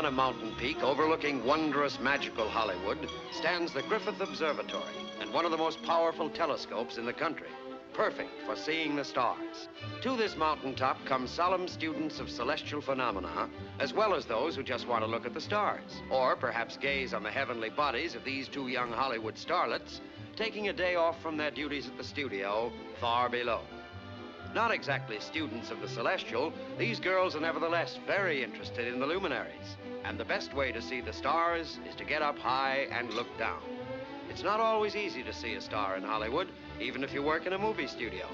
a mountain peak overlooking wondrous, magical Hollywood stands the Griffith Observatory, and one of the most powerful telescopes in the country, perfect for seeing the stars. To this mountaintop come solemn students of celestial phenomena, as well as those who just want to look at the stars, or perhaps gaze on the heavenly bodies of these two young Hollywood starlets, taking a day off from their duties at the studio far below. Not exactly students of the celestial, these girls are nevertheless very interested in the luminaries. And the best way to see the stars is to get up high and look down. It's not always easy to see a star in Hollywood, even if you work in a movie studio.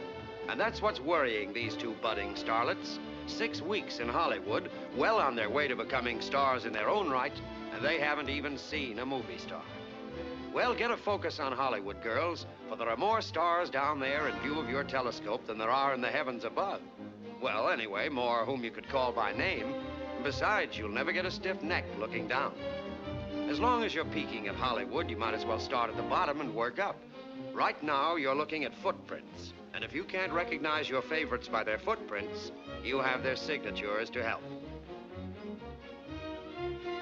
And that's what's worrying these two budding starlets. 6 weeks in Hollywood, well on their way to becoming stars in their own right, and they haven't even seen a movie star. Well, get a focus on Hollywood, girls, for there are more stars down there in view of your telescope than there are in the heavens above. Well, anyway, more whom you could call by name. Besides, you'll never get a stiff neck looking down. As long as you're peeking at Hollywood, you might as well start at the bottom and work up. Right now, you're looking at footprints. And if you can't recognize your favorites by their footprints, you have their signatures to help.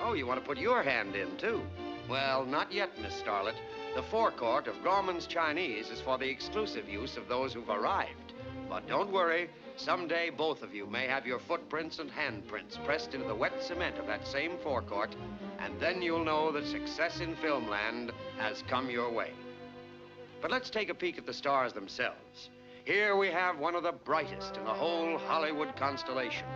Oh, you want to put your hand in, too? Well, not yet, Miss Starlet. The forecourt of Grauman's Chinese is for the exclusive use of those who've arrived. But don't worry, someday both of you may have your footprints and handprints pressed into the wet cement of that same forecourt, and then you'll know that success in filmland has come your way. But let's take a peek at the stars themselves. Here we have one of the brightest in the whole Hollywood constellation,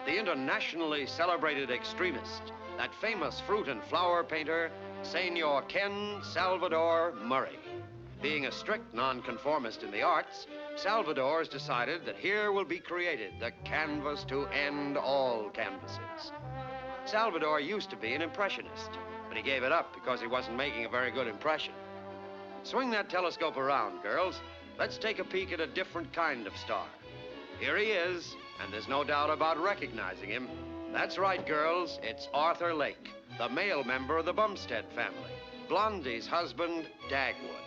the internationally celebrated extremist, that famous fruit and flower painter, Senor Ken Salvador Murray. Being a strict nonconformist in the arts, Salvador has decided that here will be created the canvas to end all canvases. Salvador used to be an impressionist, but he gave it up because he wasn't making a very good impression. Swing that telescope around, girls. Let's take a peek at a different kind of star. Here he is, and there's no doubt about recognizing him. That's right, girls, it's Arthur Lake, the male member of the Bumstead family, Blondie's husband, Dagwood.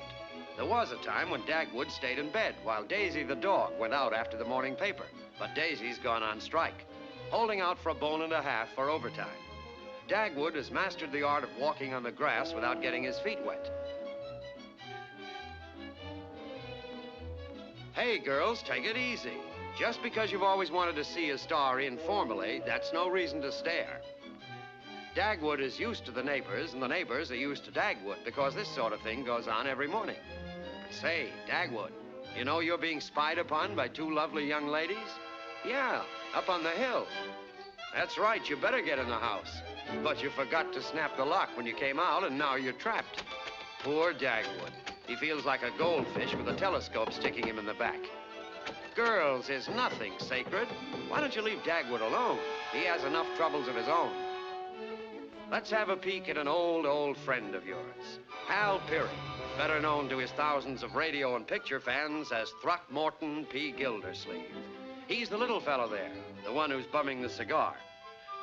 There was a time when Dagwood stayed in bed while Daisy the dog went out after the morning paper, but Daisy's gone on strike, holding out for $1.50 for overtime. Dagwood has mastered the art of walking on the grass without getting his feet wet. Hey, girls, take it easy. Just because you've always wanted to see a star informally, that's no reason to stare. Dagwood is used to the neighbors, and the neighbors are used to Dagwood, because this sort of thing goes on every morning. But say, Dagwood, you know you're being spied upon by two lovely young ladies? Yeah, up on the hill. That's right, you better get in the house. But you forgot to snap the lock when you came out, and now you're trapped. Poor Dagwood. He feels like a goldfish with a telescope sticking him in the back. Girls, is nothing sacred. Why don't you leave Dagwood alone? He has enough troubles of his own. Let's have a peek at an old friend of yours, Hal Peary, better known to his thousands of radio and picture fans as Throckmorton P. Gildersleeve. He's the little fellow there, the one who's bumming the cigar.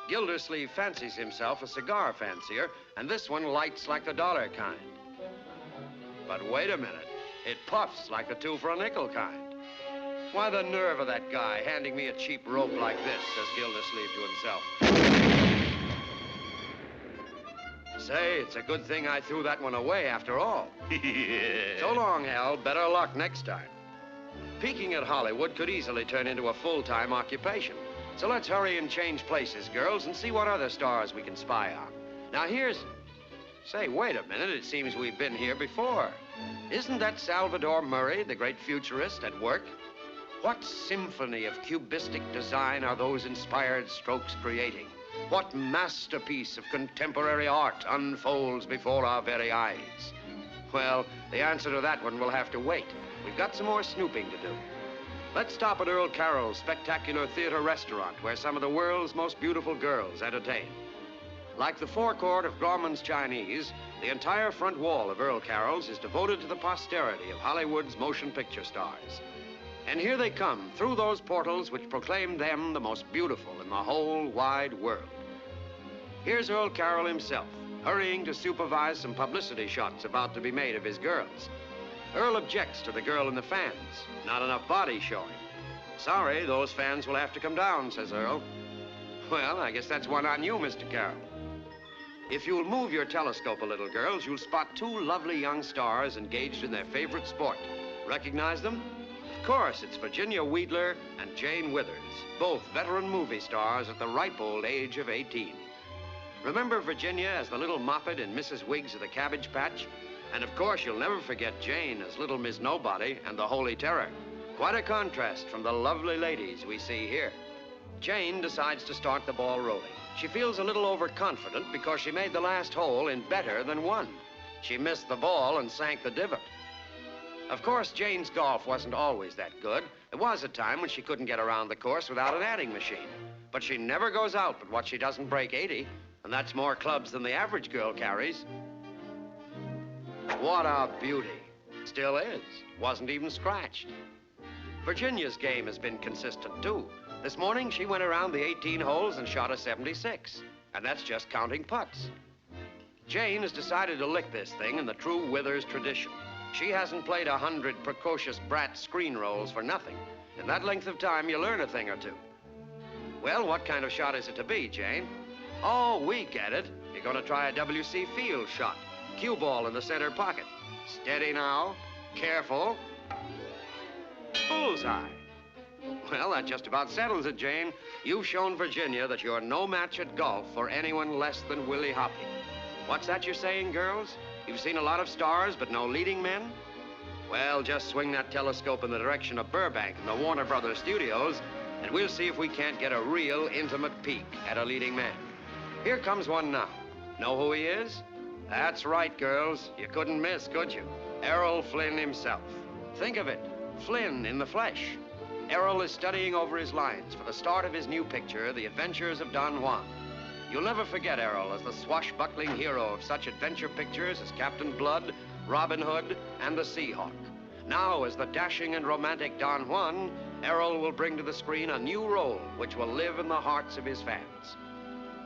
Gildersleeve fancies himself a cigar fancier, and this one lights like the dollar kind. But wait a minute, it puffs like the 2 for a nickel kind. Why, the nerve of that guy handing me a cheap rope like this, says Gildersleeve to himself. Say, it's a good thing I threw that one away after all. So long, Hal. Better luck next time. Peeking at Hollywood could easily turn into a full-time occupation. So let's hurry and change places, girls, and see what other stars we can spy on. Now, here's... Say, wait a minute. It seems we've been here before. Isn't that Salvador Murray, the great futurist, at work? What symphony of cubistic design are those inspired strokes creating? What masterpiece of contemporary art unfolds before our very eyes? Well, the answer to that one will have to wait. We've got some more snooping to do. Let's stop at Earl Carroll's spectacular theater restaurant, where some of the world's most beautiful girls entertain. Like the forecourt of Grauman's Chinese, the entire front wall of Earl Carroll's is devoted to the posterity of Hollywood's motion picture stars. And here they come, through those portals which proclaim them the most beautiful in the whole wide world. Here's Earl Carroll himself, hurrying to supervise some publicity shots about to be made of his girls. Earl objects to the girl in the fans. Not enough body showing. Sorry, those fans will have to come down, says Earl. Well, I guess that's one on you, Mr. Carroll. If you'll move your telescope a little, girls, you'll spot two lovely young stars engaged in their favorite sport. Recognize them? Of course, it's Virginia Wheatler and Jane Withers, both veteran movie stars at the ripe old age of 18. Remember Virginia as the little moppet in Mrs. Wiggs of the Cabbage Patch? And of course, you'll never forget Jane as Little Miss Nobody and the Holy Terror. Quite a contrast from the lovely ladies we see here. Jane decides to start the ball rolling. She feels a little overconfident because she made the last hole in better than one. She missed the ball and sank the divot. Of course, Jane's golf wasn't always that good. There was a time when she couldn't get around the course without an adding machine. But she never goes out but what she doesn't break 80, and that's more clubs than the average girl carries. What a beauty. Still is. Wasn't even scratched. Virginia's game has been consistent, too. This morning, she went around the 18 holes and shot a 76. And that's just counting putts. Jane has decided to lick this thing in the true Withers tradition. She hasn't played 100 precocious brat screen rolls for nothing. In that length of time, you learn a thing or two. Well, what kind of shot is it to be, Jane? Oh, we get it. You're going to try a W.C. Field shot. Cue ball in the center pocket. Steady now. Careful. Bullseye. Well, that just about settles it, Jane. You've shown Virginia that you're no match at golf for anyone less than Willie Hoppy. What's that you're saying, girls? You've seen a lot of stars, but no leading men? Well, just swing that telescope in the direction of Burbank and the Warner Brothers studios, and we'll see if we can't get a real intimate peek at a leading man. Here comes one now. Know who he is? That's right, girls. You couldn't miss, could you? Errol Flynn himself. Think of it, Flynn in the flesh. Errol is studying over his lines for the start of his new picture, The Adventures of Don Juan. You'll never forget Errol as the swashbuckling hero of such adventure pictures as Captain Blood, Robin Hood, and the Seahawk. Now, as the dashing and romantic Don Juan, Errol will bring to the screen a new role which will live in the hearts of his fans.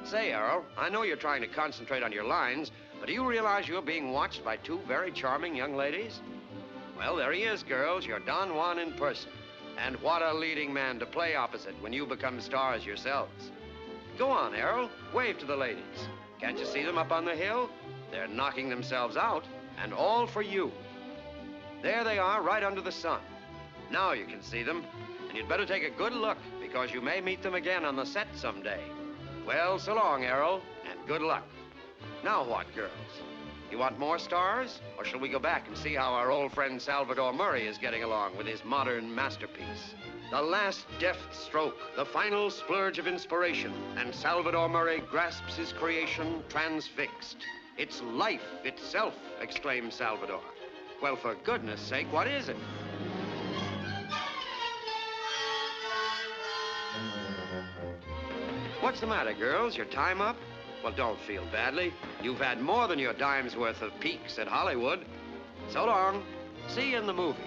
Say, Errol, I know you're trying to concentrate on your lines, but do you realize you're being watched by two very charming young ladies? Well, there he is, girls, your Don Juan in person. And what a leading man to play opposite when you become stars yourselves. Go on, Errol. Wave to the ladies. Can't you see them up on the hill? They're knocking themselves out, and all for you. There they are, right under the sun. Now you can see them, and you'd better take a good look, because you may meet them again on the set someday. Well, so long, Errol, and good luck. Now what, girls? You want more stars? Or shall we go back and see how our old friend Salvador Murray is getting along with his modern masterpiece? The last deft stroke, the final splurge of inspiration, and Salvador Murray grasps his creation transfixed. It's life itself, exclaims Salvador. Well, for goodness sake, what is it? What's the matter, girls? Your time up? Well, don't feel badly. You've had more than your dime's worth of peaks at Hollywood. So long. See you in the movies.